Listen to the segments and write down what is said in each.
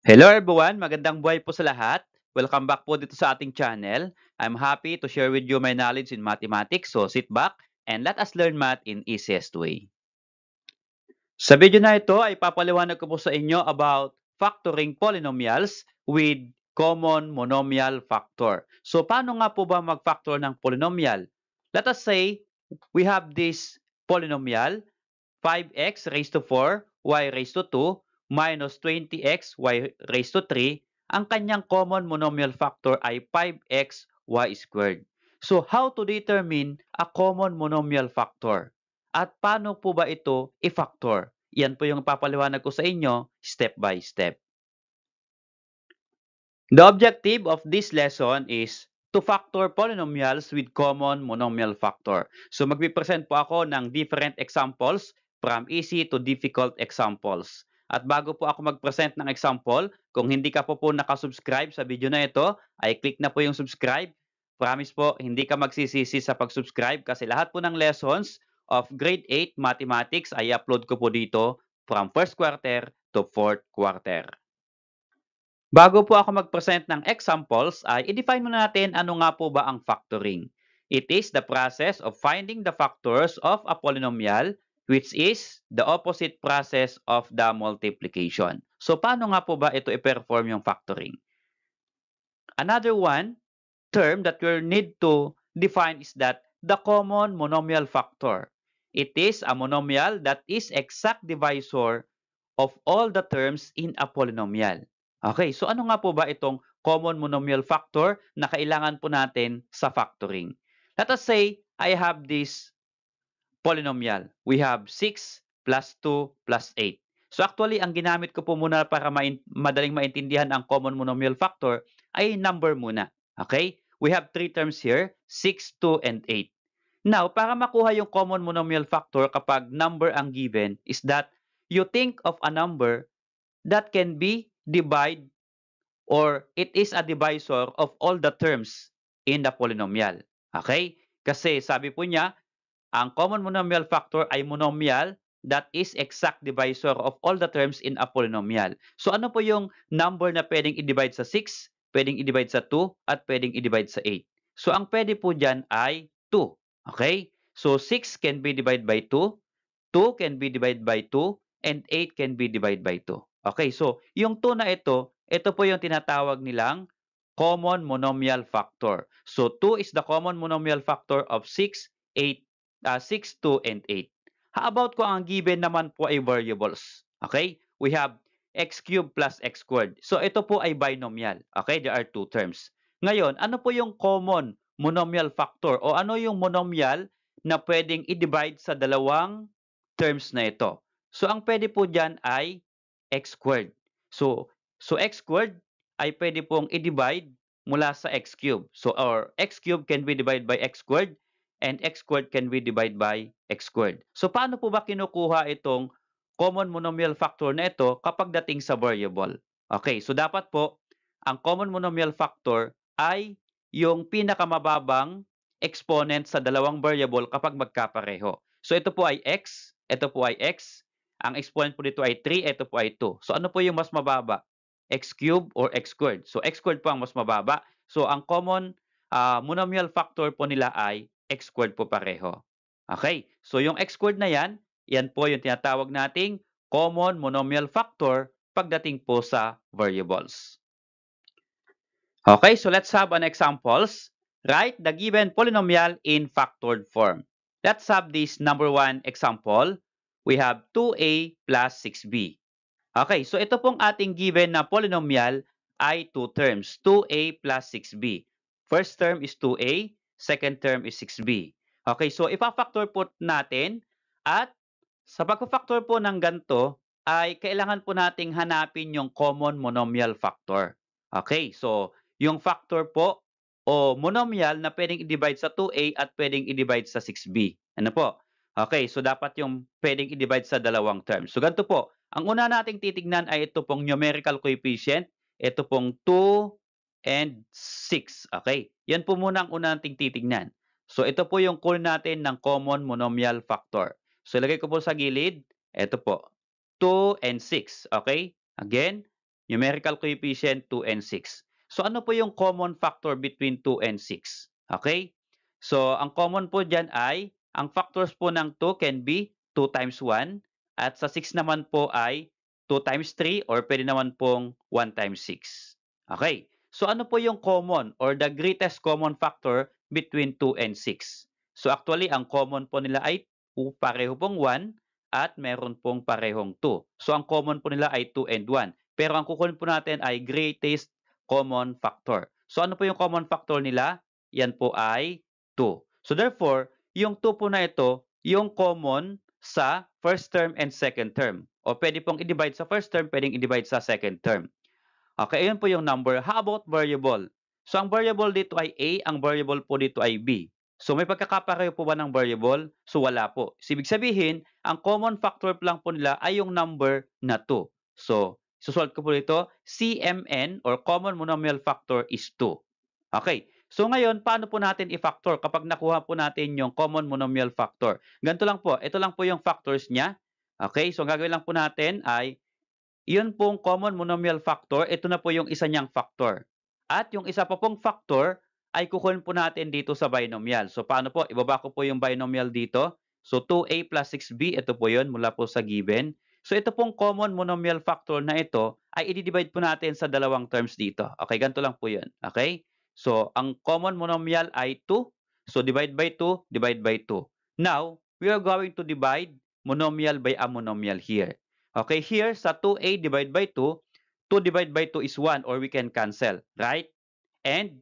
Hello everyone, magandang buhay po sa lahat. Welcome back po dito sa ating channel. I'm happy to share with you my knowledge in mathematics. So sit back and let us learn math in easiest way. Sa video na ito ay papaliwanag ko po sa inyo about factoring polynomials with common monomial factor. So paano nga po ba mag-factor ng polynomial? Let us say we have this polynomial 5x raised to 4, y raised to 2, minus 20x, y raised to 3, ang kanyang common monomial factor ay 5x, y squared. So, how to determine a common monomial factor? At paano po ba ito i-factor? Yan po yung papaliwanag ko sa inyo step by step. The objective of this lesson is to factor polynomials with common monomial factor. So magpipresent po ako ng different examples from easy to difficult examples. At bago po ako mag-present ng example, kung hindi ka po nakasubscribe sa video na ito, ay click na po yung subscribe. Promise po, hindi ka magsisisi sa pag-subscribe kasi lahat po ng lessons of grade 8 mathematics ay upload ko po dito from first quarter to fourth quarter. Bago po ako mag-present ng examples, ay i-define muna natin ano nga po ba ang factoring. It is the process of finding the factors of a polynomial which is the opposite process of the multiplication. So, paano nga po ba ito i-perform yung factoring? Another one term that we need to define is that the common monomial factor. It is a monomial that is exact divisor of all the terms in a polynomial. Okay, so ano nga po ba itong common monomial factor na kailangan po natin sa factoring? Let us say I have this polynomial. We have 6 plus 2 plus 8. So actually, ang ginamit ko po muna para madaling maintindihan ang common monomial factor ay number muna. Okay? We have three terms here, 6, 2, and 8. Now, para makuha yung common monomial factor kapag number ang given is that you think of a number that can be divided or it is a divisor of all the terms in the polynomial. Okay? Kasi sabi po niya, ang common monomial factor ay monomial that is exact divisor of all the terms in a polynomial. So ano po yung number na pwedeng i-divide sa 6, pwedeng i-divide sa 2, at pwedeng i-divide sa 8? So ang pwede po dyan ay 2. Okay? So 6 can be divided by 2, 2 can be divided by 2, and 8 can be divided by 2. Okay, so yung 2 na ito po yung tinatawag nilang common monomial factor. So 2 is the common monomial factor of 6, 8, 6, 2, and 8. How about kung ang given naman po ay variables? Okay, we have x cubed plus x squared. So ito po ay binomial. Okay, there are two terms. Ngayon, ano po yung common monomial factor o ano yung monomial na pwedeng i-divide sa dalawang terms na ito? So ang pwede po dyan ay x squared. So x squared ay pwede pong i-divide mula sa x cubed. So or x cubed can be divided by x squared and x squared can be divided by x squared. So paano po ba kinukuha itong common monomial factor na ito kapag dating sa variable? Okay, so dapat po ang common monomial factor ay yung pinakamababang exponent sa dalawang variable kapag magkapareho. So ito po ay x, ito po ay x, ang exponent po dito ay 3, ito po ay 2. So ano po yung mas mababa? X cubed or x squared? So x squared po ang mas mababa. So ang common monomial factor po nila ay x squared po pareho. Okay, so yung x squared na yan po yung tinatawag nating common monomial factor pagdating po sa variables. Okay, so let's have an examples. Write the given polynomial in factored form. Let's have this number 1 example. We have 2a plus 6b. Okay, so ito pong ating given na polynomial ay two terms, 2a plus 6b. First term is 2a, second term is 6b. Okay, so ipa-factor po natin at sa pagpa-factor po ng ganito ay kailangan po nating hanapin yung common monomial factor. Okay, so yung factor po o monomial na pwedeng i-divide sa 2a at pwedeng i-divide sa 6b. Ano po? Okay, so dapat yung pwedeng i-divide sa dalawang terms. So ganito po, ang una nating titignan ay ito pong numerical coefficient, ito pong 2 and 6. Okay, yan po muna ang una nating titignan. So ito po yung kunin natin ng common monomial factor. So ilagay ko po sa gilid, ito po, 2 and 6. Okay, again, numerical coefficient 2 and 6. So ano po yung common factor between 2 and 6? Okay? So ang common po dyan ay, ang factors po ng 2 can be 2 times 1 at sa 6 naman po ay 2 times 3 or pwede naman pong 1 times 6. Okay? So ano po yung common or the greatest common factor between 2 and 6? So actually, ang common po nila ay pareho pong 1 at meron pong parehong 2. So ang common po nila ay 2 and 1. Pero ang kukunin po natin ay greatest common factor. So ano po yung common factor nila? Yan po ay 2. So therefore, yung 2 po na ito, yung common sa first term and second term. O pwede pong i-divide sa first term, pwedeng i-divide sa second term. Okay, ayun po yung number. How about variable? So ang variable dito ay A, ang variable po dito ay B. So may pagkakapareho po ba ng variable? So wala po. So, ibig sabihin, ang common factor lang po nila ay yung number na 2. So, susolve ko po dito, CMN or common monomial factor is 2. Okay. So ngayon, paano po natin i-factor kapag nakuha po natin yung common monomial factor? Ganito lang po. Ito lang po yung factors niya. Okay. So ang gagawin lang po natin ay yun pong common monomial factor, ito na po yung isa niyang factor. At yung isa pa pong factor ay kukunin po natin dito sa binomial. So paano po? Ibaba ko po yung binomial dito. So 2a plus 6b, ito po yun mula po sa given. So ito pong common monomial factor na ito ay i-divide po natin sa dalawang terms dito. Okay, ganito lang po yun. Okay? So ang common monomial ay 2. So divide by 2, divide by 2. Now, we are going to divide monomial by a monomial here. Okay, here sa 2a divided by 2, 2 divided by 2 is 1 or we can cancel, right? And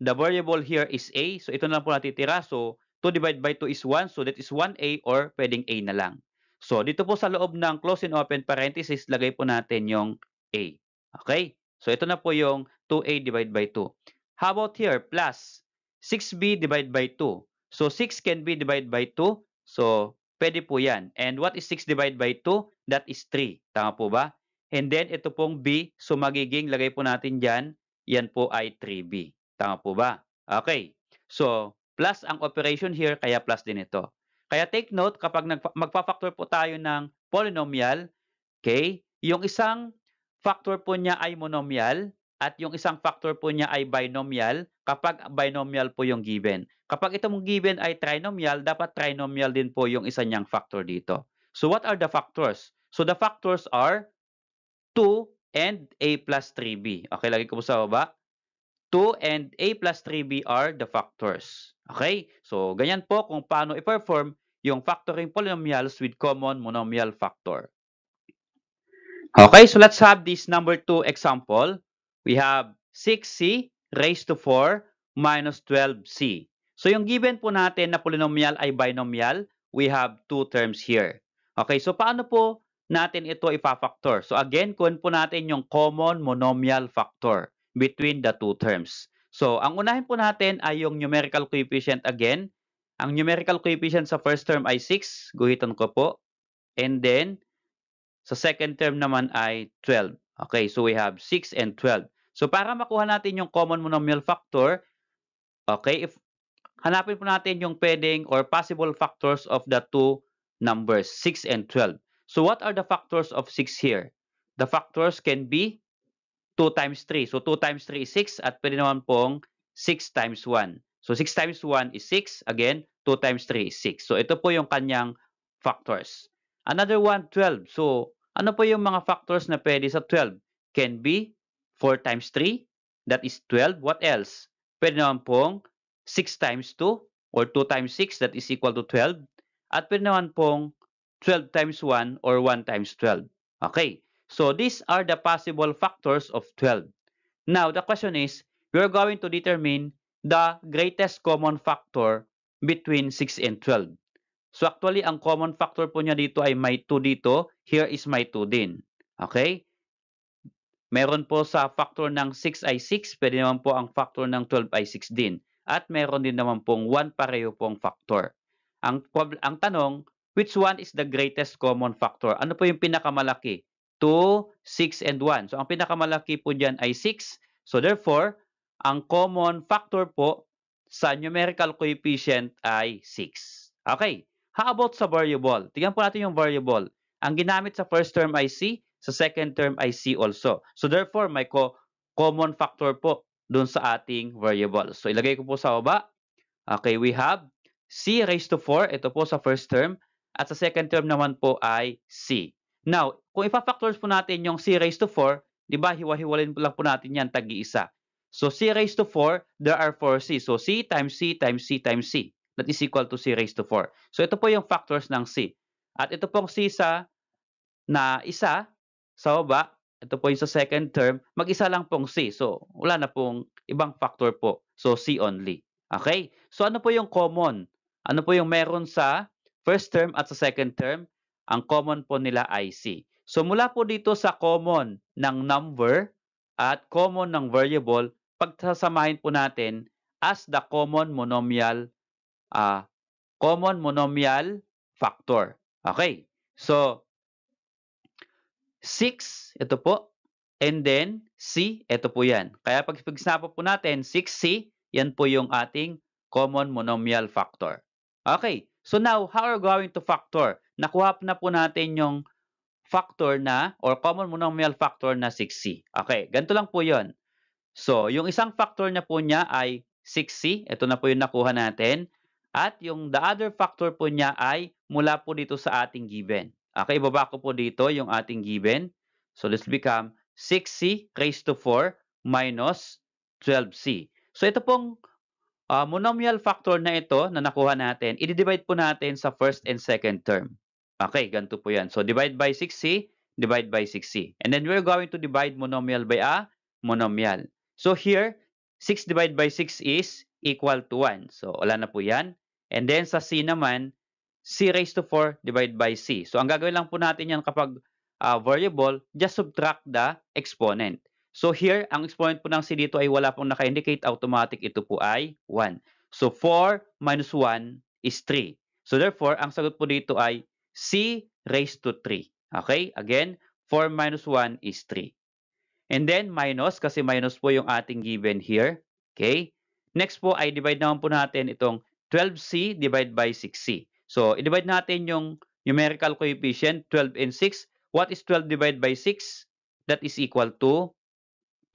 the variable here is a, so ito na lang po natitira. So 2 divided by 2 is 1, so that is 1a or pwedeng a na lang. So dito po sa loob ng close and open parenthesis, lagay po natin yung a. Okay? So ito na po yung 2a divided by 2. How about here? Plus 6b divided by 2. So 6 can be divided by 2. So pwede po yan. And what is 6 divided by 2? That is 3. Tama po ba? And then, ito pong b. So, magiging, lagay po natin dyan, yan po ay 3b. Tama po ba? Okay. So, plus ang operation here, kaya plus din ito. Kaya take note, kapag magpa-factor po tayo ng polynomial, okay, yung isang factor po niya ay monomial, at yung isang factor po niya ay binomial kapag binomial po yung given. Kapag itong given ay trinomial, dapat trinomial din po yung isa niyang factor dito. So what are the factors? So the factors are 2 and a plus 3b. Okay, lagi ko po sa baba. 2 and a plus 3b are the factors. Okay? So ganyan po kung paano i-perform yung factoring polynomials with common monomial factor. Okay, so let's have this number 2 example. We have 6c raised to 4 minus 12c. So yung given po natin na polynomial ay binomial, we have two terms here. Okay, so paano po natin ito ipa-factor? So again, kunin po natin yung common monomial factor between the two terms. So ang unahin po natin ay yung numerical coefficient again. Ang numerical coefficient sa first term ay 6. Guhitan ko po. And then, sa second term naman ay 12. Okay, so we have 6 and 12. So para makuha natin yung common monomial factor, okay, if hanapin po natin yung pwedeng or possible factors of the two numbers, 6 and 12. So what are the factors of 6 here? The factors can be 2 times 3. So 2 times 3 is 6 at pwede naman pong 6 times 1. So 6 times 1 is 6. Again, 2 times 3 is 6. So ito po yung kanyang factors. Another one, 12. So ano po yung mga factors na pwede sa 12? Can be 4 times 3. That is 12. What else? Pwede naman pong 6 times 2 or 2 times 6. That is equal to 12. At pwede naman pong 12 times 1 or 1 times 12. Okay. So these are the possible factors of 12. Now, the question is, we are going to determine the greatest common factor between 6 and 12. So actually, ang common factor po niya dito ay may 2 dito. Here is may 2 din. Okay? Meron po sa factor ng 6 ay 6. Pwede naman po ang factor ng 12 ay 6 din. At meron din naman pong 1 pareho pong factor. Ang tanong, which one is the greatest common factor? Ano po yung pinakamalaki? 2, 6, and 1. So ang pinakamalaki po dyan ay 6. So therefore, ang common factor po sa numerical coefficient ay 6. Okay. How about sa variable? Tingnan po natin yung variable. Ang ginamit sa first term ay c. sa second term ay c also. So therefore, may common factor po dun sa ating variable. So ilagay ko po sa baba. Okay, we have c raised to 4. Ito po sa first term. At sa second term naman po ay c. Now, kung ipa-factors po natin yung c raised to 4, di ba, hiwa-hiwalin lang po natin yan, tag-iisa. So, c raised to 4, there are 4c. So, c times c times c times c. That is equal to c raised to 4. So, ito po yung factors ng c. At ito pong c na isa sa baba, ito po yung sa second term, mag-isa lang pong c. So, wala na pong ibang factor po. So, c only. Okay? So, ano po yung common? Ano po yung meron sa first term at sa second term? Ang common po nila ay c. So, mula po dito sa common ng number at common ng variable, pagsasamahin po natin as the common monomial factor. Okay? So, 6, ito po. And then, C, ito po yan. Kaya pag pagsama po natin, 6C, yan po yung ating common monomial factor. Okay. So now, how are we going to factor? Nakuha na po natin yung factor na, or common monomial factor na 6C. Okay. Ganito lang po yon. So, yung isang factor na po niya ay 6C. Ito na po yung nakuha natin. At yung the other factor po niya ay mula po dito sa ating given. Okay, ibaba ko po dito yung ating given. So, let's become 6C raised to 4 minus 12C. So, ito pong monomial factor na ito na nakuha natin, i-divide po natin sa first and second term. Okay, ganito po yan. So, divide by 6C, divide by 6C. And then we're going to divide monomial by a monomial. So, here, 6 divided by 6 is equal to 1. So, wala na po yan. And then sa C naman, C raised to 4 divided by C. So, ang gagawin lang po natin yan kapag variable, just subtract the exponent. So here, ang exponent po ng C dito ay wala pong naka-indicate, automatic ito po ay 1. So 4 minus 1 is 3. So therefore, ang sagot po dito ay C raised to 3. Okay? Again, 4 minus 1 is 3. And then minus, kasi minus po yung ating given here. Okay? Next po ay divide naman po natin itong 12C divided by 6C. So, i-divide natin yung numerical coefficient, 12 and 6. What is 12 divided by 6? That is equal to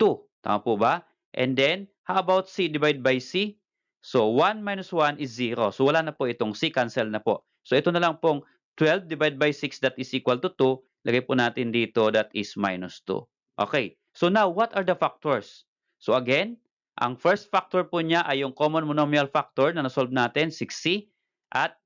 2. Tama po ba? And then, how about C divided by C? So, 1 minus 1 is 0. So, wala na po itong C. Cancel na po. So, ito na lang pong 12 divided by 6 that is equal to 2. Lagay po natin dito that is minus 2. Okay. So, now, what are the factors? So, again, ang first factor po niya ay yung common monomial factor na nasolve natin, 6C. At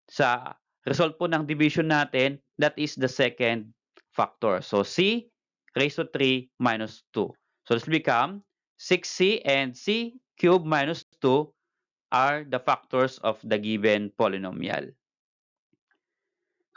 sa result po ng division natin, that is the second factor. So, C raised to 3 minus 2. So, this become 6C and C cubed minus 2 are the factors of the given polynomial.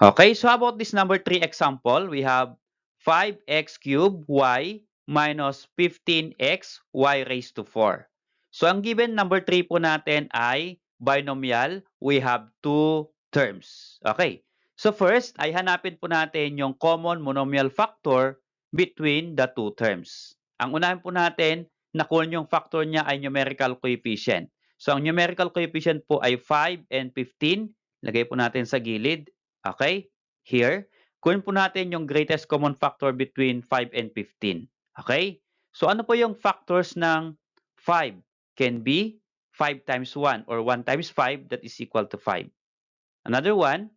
Okay, so how about this number 3 example? We have 5x cubed y minus 15x y raised to 4. So, ang given number 3 po natin ay binomial. We have 2 terms. Okay, so first ay hanapin po natin yung common monomial factor between the two terms. Ang unahin po natin, nakuha yung factor niya ay numerical coefficient. So, ang numerical coefficient po ay 5 and 15. Lagay po natin sa gilid. Okay? Here. Kunin po natin yung greatest common factor between 5 and 15. Okay? So, ano po yung factors ng 5? Can be 5 times 1 or 1 times 5 that is equal to 5. Another one,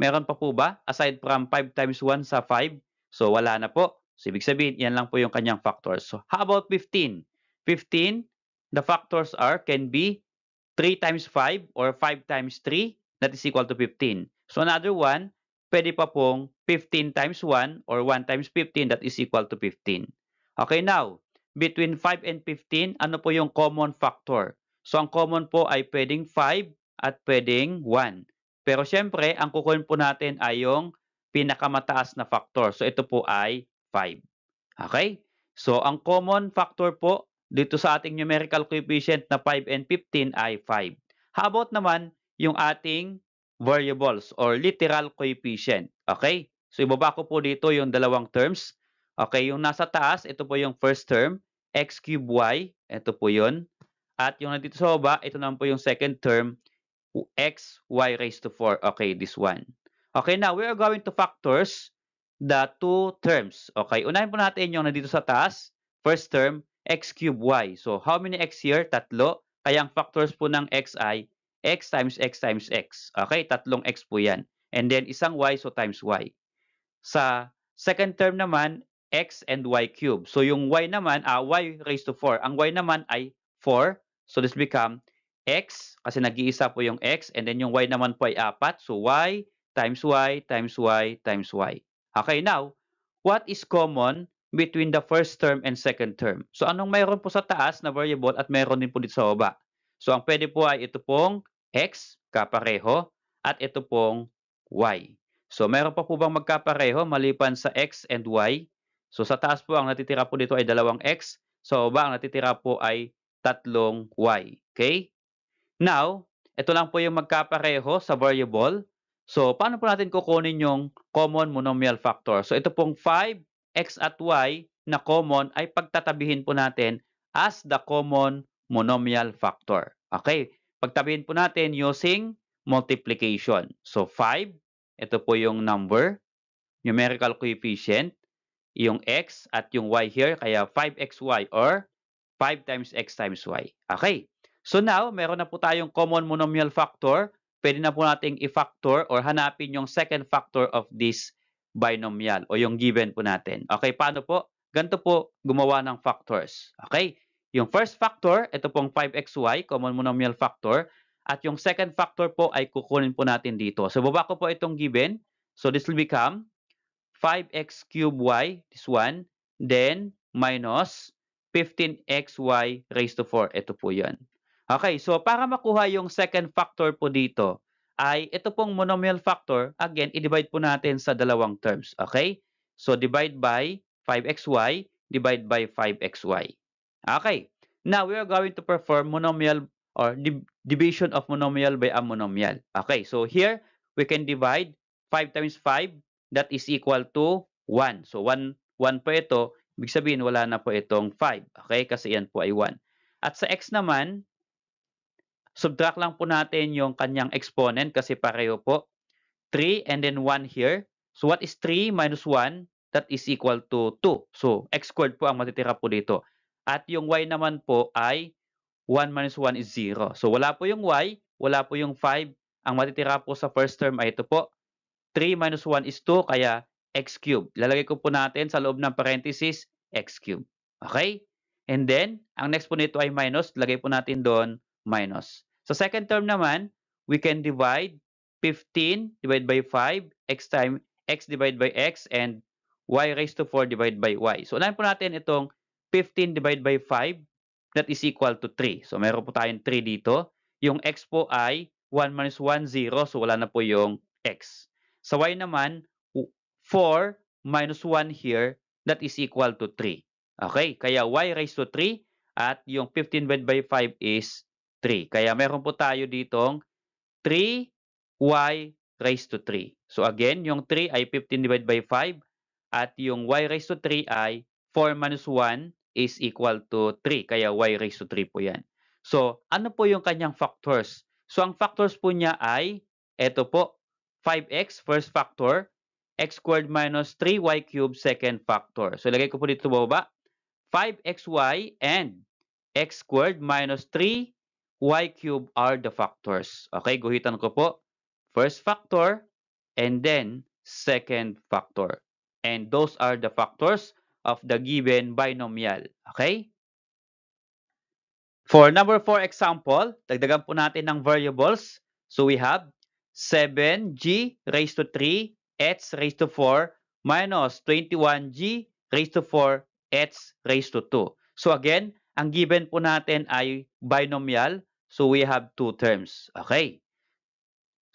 meron pa po ba? Aside from 5 times 1 sa 5, so wala na po. So, ibig sabihin, yan lang po yung kanyang factors. So, how about 15? 15, the factors are, can be 3 times 5 or 5 times 3, that is equal to 15. So, another one, pwede pa pong 15 times 1 or 1 times 15, that is equal to 15. Okay, now, between 5 and 15, ano po yung common factor? So, ang common po ay pwedeng 5 at pwedeng 1. Pero syempre, ang kukunin po natin ay yung pinakamataas na factor. So, ito po ay 5. Okay? So, ang common factor po dito sa ating numerical coefficient na 5 and 15 ay 5. How about naman yung ating variables or literal coefficient? Okay? So, ibaba ko po dito yung dalawang terms. Okay, yung nasa taas, ito po yung first term, x cubed y. Ito po yun. At yung nandito sa baba, ito naman po yung second term, x y raised to 4. Okay, this one. Okay, now we are going to factors the two terms. Okay, unahin po natin yung nandito sa taas. First term, x cube y. So, how many x here? Tatlo. Kaya ang factors po ng x ay x times x times x. Okay, tatlong x po yan. And then, isang y, so times y. Sa second term naman, x and y cube. So, yung y naman, y raised to 4. Ang y naman ay 4. So, this become x, kasi nag-iisa po yung x, and then yung y naman po ay 4. So, y times y times y times y. Okay, now, what is common between the first term and second term? So, anong mayroon po sa taas na variable at mayroon din po dito sa baba? So, ang pwede po ay ito pong x, kapareho, at ito pong y. So, mayroon pa po bang magkapareho maliban sa x and y? So, sa taas po ang natitira po dito ay dalawang x. Sa baba ang natitira po ay tatlong y. Okay? Now, ito lang po yung magkapareho sa variable. So, paano po natin kukunin yung common monomial factor? So, ito pong 5x at y na common ay pagtatabihin po natin as the common monomial factor. Okay? Pagtabihin po natin using multiplication. So, 5, ito po yung number, numerical coefficient, yung x at yung y here, kaya 5xy or 5 times x times y. Okay. So now, meron na po tayong common monomial factor. Pwede na po nating i-factor or hanapin yung second factor of this binomial o yung given po natin. Okay, paano po? Ganito po gumawa ng factors. Okay? Yung first factor, ito pong 5xy, common monomial factor. At yung second factor po ay kukunin po natin dito. So, baba ko po itong given. So, this will become 5x cube y, this one, then minus 15xy raised to 4. Ito po yan. Okay, so para makuha yung second factor po dito, ay ito pong monomial factor, again, i-divide po natin sa dalawang terms. Okay? So, divide by 5xy, divide by 5xy. Okay. Now, we are going to perform monomial or division of monomial by a monomial. Okay, so here, we can divide 5 times 5, that is equal to 1. So, 1 po ito. Ibig sabihin, wala na po itong 5. Okay? Kasi yan po ay 1. At sa x naman, subtract lang po natin yung kanyang exponent kasi pareho po. 3 and then 1 here. So, what is 3 minus 1? That is equal to 2. So, x squared po ang matitira po dito. At yung y naman po ay 1 minus 1 is 0. So, wala po yung y, wala po yung 5. Ang matitira po sa first term ay ito po. 3 minus 1 is 2, kaya x cube. Lalagay ko po natin sa loob ng parenthesis, x cube. Okay? And then, ang next po nito ay minus. Lagay po natin doon, minus. Sa second term naman, we can divide 15 divided by 5, x times x divided by x, and y raised to 4 divided by y. So, unahin po natin itong 15 divided by 5, that is equal to 3. So, meron po tayong 3 dito. Yung x po ay 1 minus 1, 0. So, wala na po yung x. Sa y naman, 4 minus 1 here, that is equal to 3. Okay, kaya y raised to 3 at yung 15 divided by 5 is 3. Kaya meron po tayo ditong 3y raised to 3. So again, yung 3 ay 15 divided by 5 at yung y raised to 3 ay 4 minus 1 is equal to 3. Kaya y raised to 3 po yan. So, ano po yung kanyang factors? So, ang factors po niya ay, eto po, 5x first factor, x squared minus 3y cubed second factor. So, ilagay ko po dito baba, 5xy and x squared minus 3y cubed are the factors. Okay, guhitan ko po. First factor and then second factor. And those are the factors of the given binomial. Okay? For number 4 example, dagdagan po natin ng variables. So, we have 7g raised to 3 x raised to 4 minus 21g raised to 4 x raised to 2. So, again, ang given po natin ay binomial. So, we have two terms. Okay?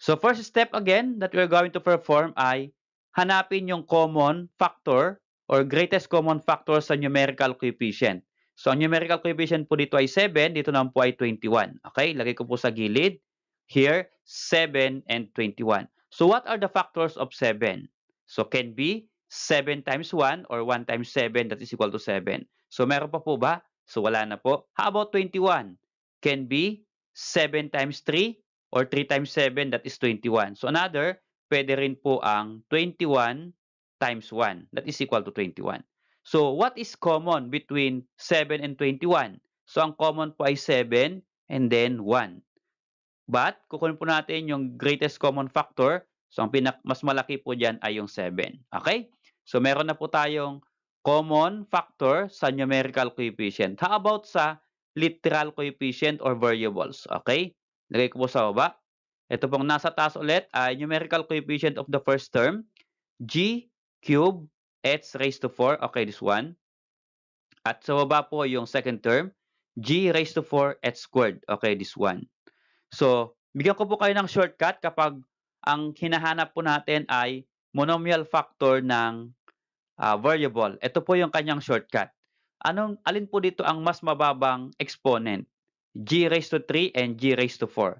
So, first step again that we're going to perform ay hanapin yung common factor or greatest common factor sa numerical coefficient. So, ang numerical coefficient po dito ay 7, dito naman po ay 21. Okay, lagay ko po sa gilid. Here, 7 and 21. So, what are the factors of 7? So, can be 7 times 1 or 1 times 7 that is equal to 7. So, meron pa po ba? So, wala na po. How about 21? Can be 7 times 3 or 3 times 7, that is 21. So, another, pwede rin po ang 21 times 1. That is equal to 21. So, what is common between 7 and 21? So, ang common po ay 7 and then 1. But, kukunin po natin yung greatest common factor. So, ang mas malaki po dyan ay yung 7. Okay? So, meron na po tayong common factor sa numerical coefficient. How about sa literal coefficient or variables? Okay? Lagay ko po sa baba. Ito pong nasa taas ulit ay numerical coefficient of the first term. G cube h raised to 4. Okay, this one. At sa baba po yung second term. G raised to 4 h squared. Okay, this one. So, bigyan ko po kayo ng shortcut kapag ang hinahanap po natin ay monomial factor ng variable. Ito po yung kanyang shortcut. Alin po dito ang mas mababang exponent? G raised to 3 and G raised to 4.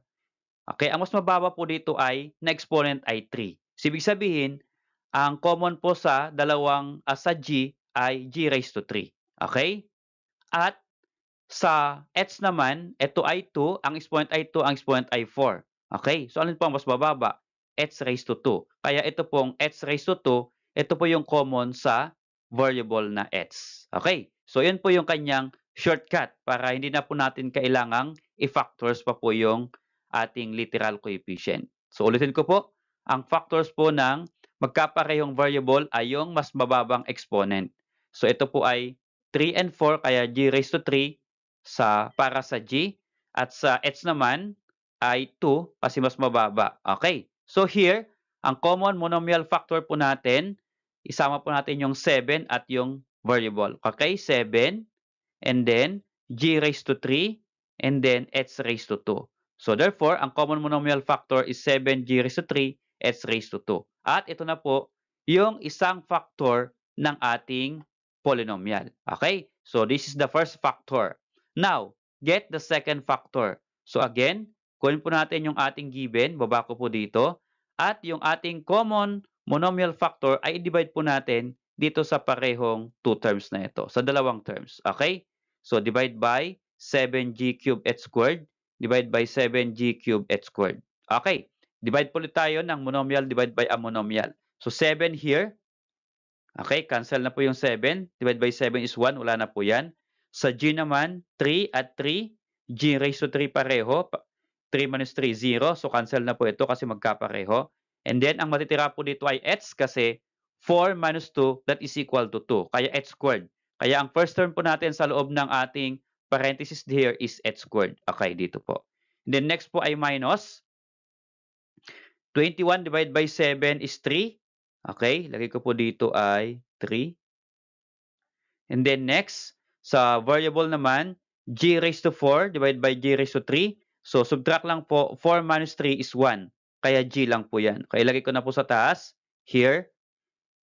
Okay, ang mas mababa po dito ay na exponent ay 3. So, ibig sabihin, ang common po sa sa G ay G raised to 3. Okay? At sa h naman, ito ay 2, ang exponent ay 2, ang exponent ay 4. Okay? So, alin po ang mas mababa? H raised to 2. Kaya ito pong h raised to 2, ito po yung common sa variable na h. Okay? So, yun po yung kanyang shortcut para hindi na po natin kailangang i-factors pa po yung ating literal coefficient. So, ulitin ko po, ang factors po ng magkaparehong variable ay yung mas mababang exponent. So, ito po ay 3 and 4, kaya G raised to 3 para sa G. At sa H naman ay 2 kasi mas mababa. Okay. So, here, ang common monomial factor po natin, isama po natin yung 7 at yung variable. Okay, 7 and then G raised to 3 and then H raised to 2. So, therefore, ang common monomial factor is 7G raised to 3, H raised to 2. At ito na po yung isang factor ng ating polynomial. Okay? So, this is the first factor. Now, get the second factor. So, again, kunin po natin yung ating given, baba ko po dito, at yung ating common monomial factor ay i-divide po natin dito sa parehong 2 terms na ito, sa dalawang terms. Okay? So, divide by 7G cubed h squared, divide by 7G cubed h squared. Okay. Divide po ulit tayo ng monomial divide by a monomial. So, 7 here. Okay, cancel na po yung 7. Divide by 7 is 1. Wala na po yan. Sa G naman, 3 at 3. G raised to 3 pareho. 3 minus 3, 0. So, cancel na po ito kasi magkapareho. And then, ang matitira po dito ay h kasi 4 minus 2, that is equal to 2. Kaya h squared. Kaya ang first term po natin sa loob ng ating parenthesis here is h squared. Okay, dito po. And then next po ay minus. 21 divided by 7 is 3. Okay, lagay ko po dito ay 3. And then next, sa variable naman, G raised to 4 divided by G raised to 3. So, subtract lang po, 4 minus 3 is 1. Kaya G lang po yan. Kaya ilagay ko na po sa taas. Here,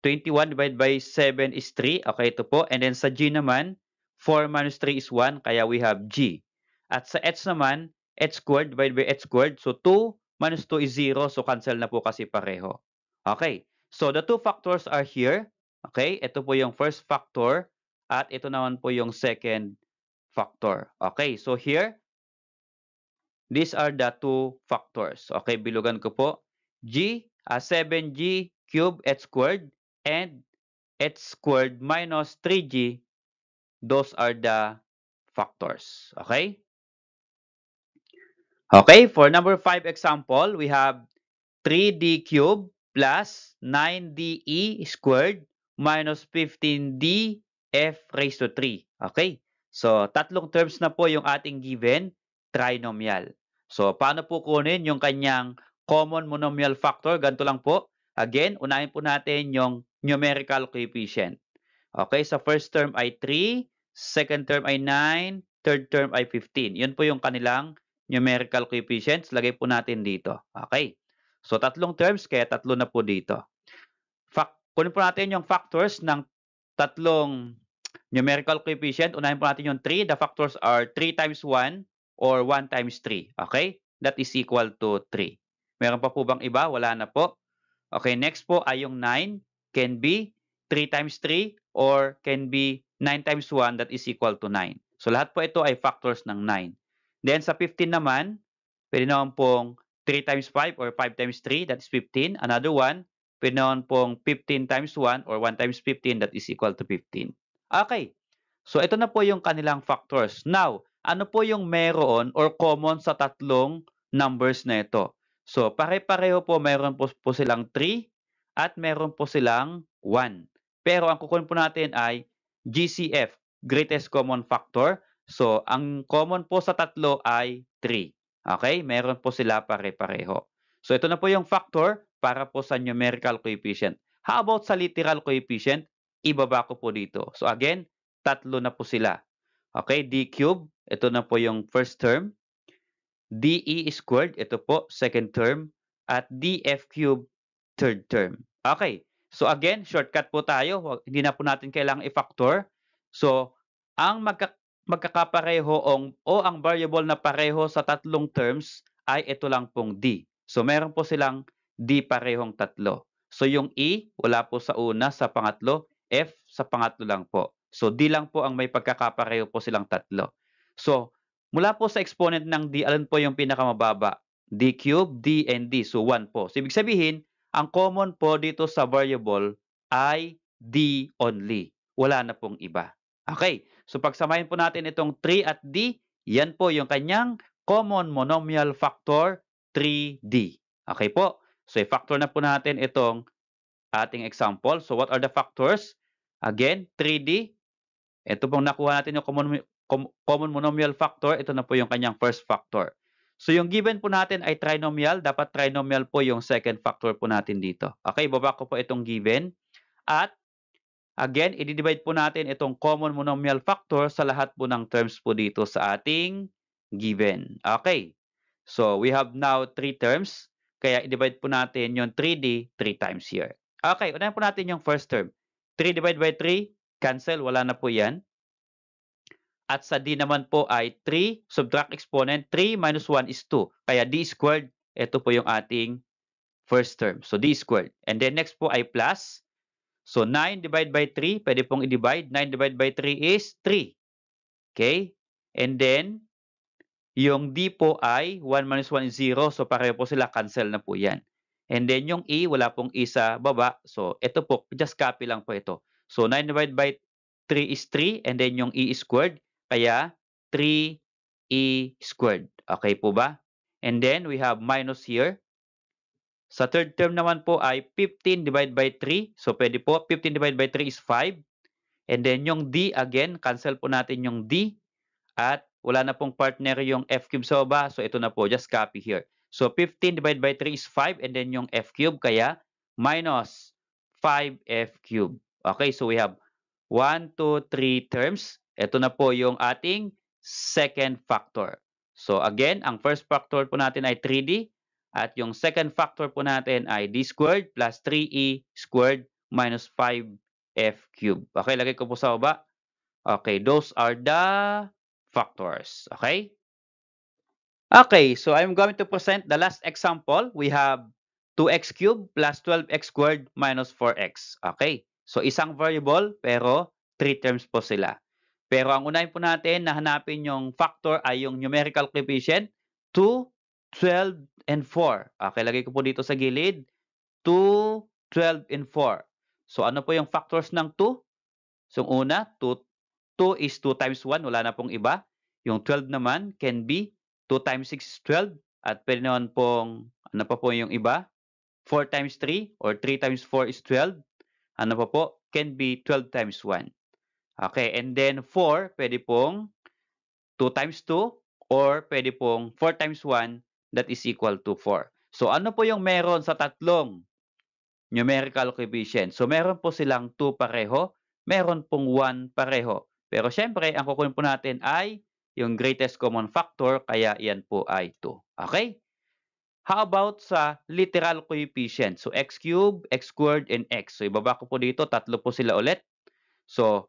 21 divided by 7 is 3. Okay, ito po. And then sa G naman, 4 minus 3 is 1. Kaya we have G. At sa H naman, H squared divided by H squared. So, 2 minus 2 is 0. So, cancel na po kasi pareho. Okay. So, the two factors are here. Okay. Ito po yung first factor. At ito naman po yung second factor. Okay. So, here, these are the two factors. Okay. Bilugan ko po. 7G cubed H squared and H squared minus 3G. Those are the factors. Okay. Okay, for number 5 example, we have 3d cubed plus 9de squared minus 15d f raised to 3. Okay, so tatlong terms na po yung ating given trinomial. So, paano po kunin yung kanyang common monomial factor? Ganito lang po. Again, unahin po natin yung numerical coefficient. Okay, sa first term ay 3, second term ay 9, third term ay 15. Yun po yung kanilang numerical coefficients. Lagay po natin dito. Okay. So, tatlong terms, kaya tatlo na po dito. Kunin po natin yung factors ng tatlong numerical coefficient. Unahin po natin yung 3. The factors are 3 times 1 or 1 times 3. Okay? That is equal to 3. Meron pa po bang iba? Wala na po. Okay, next po ay yung 9. Can be 3 times 3 or can be 9 times 1 that is equal to 9. So, lahat po ito ay factors ng 9. Then, sa 15 naman, pwede naman pong 3 times 5 or 5 times 3, that is 15. Another one, Pwede naman pong 15 times 1 or 1 times 15 that is equal to 15. Okay. So ito na po yung kanilang factors. Now, ano po yung meron or common sa tatlong numbers na ito? So pare-pareho po meron po silang 3 at meron po silang 1. Pero ang kukunin po natin ay GCF, greatest common factor. So ang common po sa tatlo ay 3. Okay? Meron po sila pare-pareho. So ito na po yung factor para po sa numerical coefficient. How about sa literal coefficient? Ibaba ko po dito. So again, tatlo na po sila. Okay, d cube, ito na po yung first term. DE squared, ito po, second term. At DF cube, third term. Okay, so again, shortcut po tayo. Hindi na po natin kailangang i-factor. So, ang magkakapareho o ang variable na pareho sa tatlong terms ay ito lang pong D. So, meron po silang D parehong tatlo. So, yung E, wala po sa una, sa pangatlo. F, sa pangatlo lang po. So, D lang po ang may pagkakapareho po silang tatlo. So, mula po sa exponent ng D, alin po yung pinakamababa? D cube, D, and D. So, 1 po. So, ibig sabihin, ang common po dito sa variable ay D only. Wala na pong iba. Okay. So, pagsamahin po natin itong 3 at D, yan po yung kanyang common monomial factor 3D. Okay po. So, i-factor na po natin itong ating example. So, what are the factors? Again, 3D. Ito pong nakuha natin yung common monomial factor. Ito na po yung kanyang first factor. So, yung given po natin ay trinomial. Dapat trinomial po yung second factor po natin dito. Okay, baba ko po itong given. At, again, i-divide po natin itong common monomial factor sa lahat po ng terms po dito sa ating given. Okay. So, we have now 3 terms. Kaya, i-divide po natin yung 3D 3 times here. Okay, unahin po natin yung first term. 3 divided by 3, cancel. Wala na po yan. At sa D naman po ay 3, subtract exponent, 3 minus 1 is 2. Kaya D squared, ito po yung ating first term. So, D squared. And then next po ay plus. So, 9 divided by 3, pwede pong i-divide. 9 divided by 3 is 3. Okay? And then, yung D po ay 1 minus 1 is 0. So, pareho po sila. Cancel na po yan. And then, yung E, wala pong E sa baba. So, ito po, just copy lang po ito. So, 9 divided by 3 is 3. And then, yung E is squared. Kaya, 3E squared. Okay po ba? And then, we have minus here. Sa third term naman po ay 15 divided by 3. So, pwede po. 15 divided by 3 is 5. And then, yung D, again, cancel po natin yung D. At wala na pong partner yung F cube sa baba. So, ito na po. Just copy here. So, 15 divided by 3 is 5. And then, yung F cube. Kaya, minus 5F cube. Okay, so we have 1, 2, 3 terms. Ito na po yung ating second factor. So, again, ang first factor po natin ay 3D. At yung second factor po natin ay D squared plus 3E squared minus 5F cube. Okay, lagay ko po sa baba. Okay, those are the factors. Okay? Okay, so I'm going to present the last example. We have 2x cubed plus 12x squared minus 4x. Okay, so isang variable pero 3 terms po sila. Pero ang unahin po natin na hanapin yung factor ay yung numerical coefficient 2, 12, and 4. Okay, lagay ko po dito sa gilid. 2, 12, and 4. So ano po yung factors ng 2? So una, 2 is 2 times 1, wala na pong iba. Yung 12 naman can be 2 times 6 is 12. At pwede naman pong, ano pa po yung iba? 4 times 3 or 3 times 4 is 12. Ano pa po? Can be 12 times 1. Okay, and then 4, pwede pong 2 times 2 or pwede pong 4 times 1 that is equal to 4. So ano po yung meron sa tatlong numerical coefficient? So meron po silang 2 pareho, meron pong 1 pareho. Pero syempre, ang kukunin po natin ay yung greatest common factor, kaya yan po ay 2. Okay? How about sa literal coefficient? So, x cubed, x squared, and x. So, ibaba ko po dito, tatlo po sila ulit. So,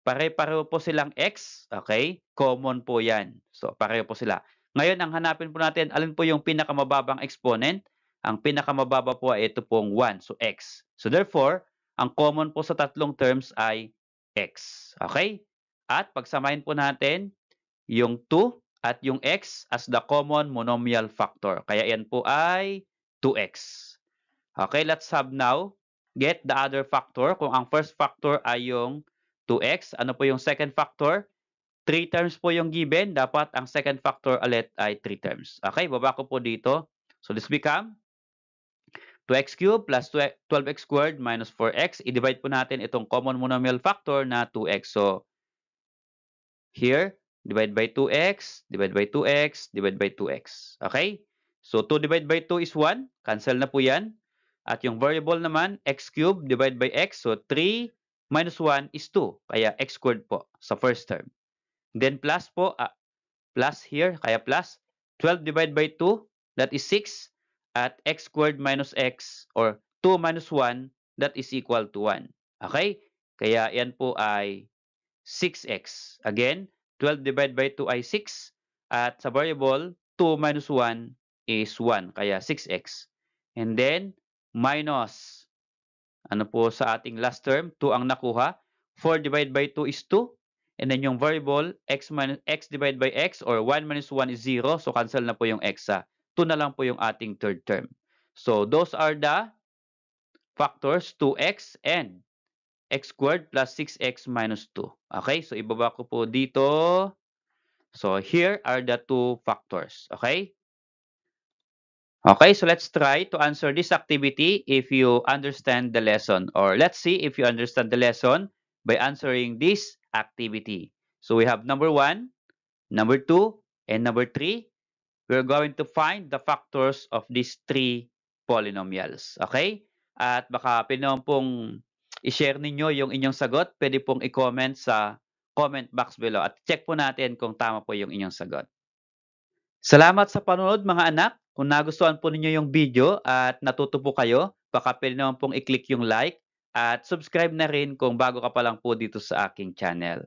pare-pareho po silang x. Okay? Common po yan. So, pareho po sila. Ngayon, ang hanapin po natin, alin po yung pinakamababang exponent? Ang pinakamababa po ay ito pong 1. So, x. So, therefore, ang common po sa tatlong terms ay x. Okay? At pagsamahin po natin yung 2 at yung x as the common monomial factor. Kaya yan po ay 2x. Okay, let's have now get the other factor. Kung ang first factor ay yung 2x, ano po yung second factor? 3 terms po yung given, dapat ang second factor ulit ay 3 terms. Okay, baba ko po dito. So this become 2x cubed plus 12x squared minus 4x. I-divide po natin itong common monomial factor na 2x. So here, divide by 2x, divide by 2x, divide by 2x. Okay? So 2 divided by 2 is 1. Cancel na po yan. At yung variable naman, x cubed divided by x. So 3 minus 1 is 2. Kaya x squared po sa first term. Then plus po, plus here, kaya plus 12 divided by 2, that is 6. At x squared minus x, or 2 minus 1, that is equal to 1. Okay? Kaya yan po ay 6x. Again, 12 divided by 2 ay 6. At sa variable, 2 minus 1 is 1. Kaya 6x. And then, minus, ano po sa ating last term, 2 ang nakuha. 4 divided by 2 is 2. And then yung variable, x divided by x, or 1 minus 1 is 0. So, cancel na po yung x. 2 na lang po yung ating third term. So, those are the factors, 2x and x squared plus 6x minus 2. Okay, so ibaba ko po dito. So here are the two factors. Okay? Okay, so let's try to answer this activity if you understand the lesson. Or let's see if you understand the lesson by answering this activity. So we have number 1, number 2, and number 3. We're going to find the factors of these 3 polynomials. Okay? At baka pwede naman pong i-share ninyo yung inyong sagot. Pwede pong i-comment sa comment box below. At check po natin kung tama po yung inyong sagot. Salamat sa panonood mga anak. Kung nagustuhan po ninyo yung video at natuto po kayo, baka pwede naman pong i-click yung like at subscribe na rin kung bago ka pa lang po dito sa aking channel.